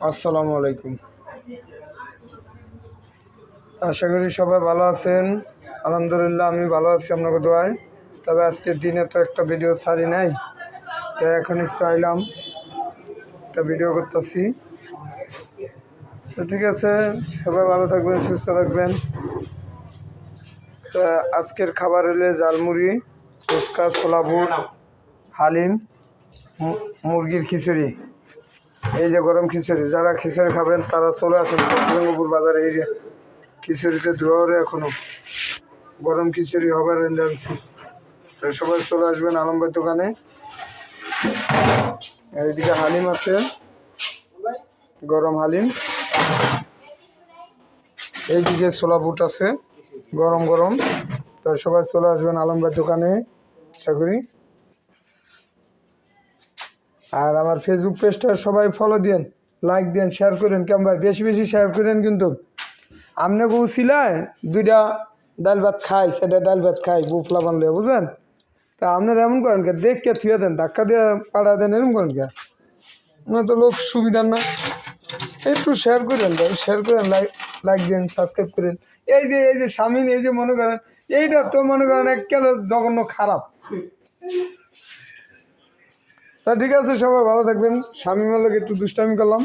আসসালামু আলাইকুম। আশা করি সবাই ভালো আছেন। আলহামদুলিল্লাহ আমি ভালো আছি আপনাকে দোয়ায়। তবে আজকের দিনে তো একটা ভিডিও ছাড়ি নাই, তাই এখন একটু আইলাম, একটা ভিডিও করতেছি। তো ঠিক আছে, সবাই ভালো থাকবেন, সুস্থ থাকবেন। তো আজকের খাবার হলে ঝালমুড়ি, ফুচকা, ছোলা বুট, হালিম, মুরগির খিচুড়ি। এই যে গরম খিচুড়ি, যারা খিচুড়ি খাবেন তারা চলে আসেন পশ্চিমবঙ্গপুর বাজারে। এই যে খিচুড়িতে ধোয়ারে এখনো গরম খিচুড়ি হবে রেঞ্জান্সি। সবাই চলে আসবেন আলমবাই দোকানে। এইদিকে হালিম আছে, গরম হালিম। এইদিকে ছোলা বুট আছে গরম গরম। তো সবাই চলে আসবেন আলমবাই দোকানে আশা করি। আর আমার ফেসবুক পেজটা সবাই ফলো দেন, লাইক দেন, শেয়ার করেন। কেমন ভাই, বেশি বেশি শেয়ার করেন কিন্তু। আমনে বউ ছিলায় দুইটা ডাল ভাত খাই, সেটা ডাল ভাত খাই বউ ফলা বানলে, বুঝলেন? তা আপনারা এমন করেন কে, দেখকে থুয়ে দেন, ধাক্কা দিয়ে পাড়া দেন, এরকম করেন কে? আপনার তো লোক সুবিধার না। একটু শেয়ার করেন ভাই, শেয়ার করেন, লাইক দেন, সাবস্ক্রাইব করেন। এই যে স্বামী, এই যে মনে করেন এইটা তো মনে করেন একেবারে জঘন্য খারাপ। তা ঠিক আছে, সবাই ভালো থাকবেন। স্বামী লোক একটু দুষ্টামি করলাম।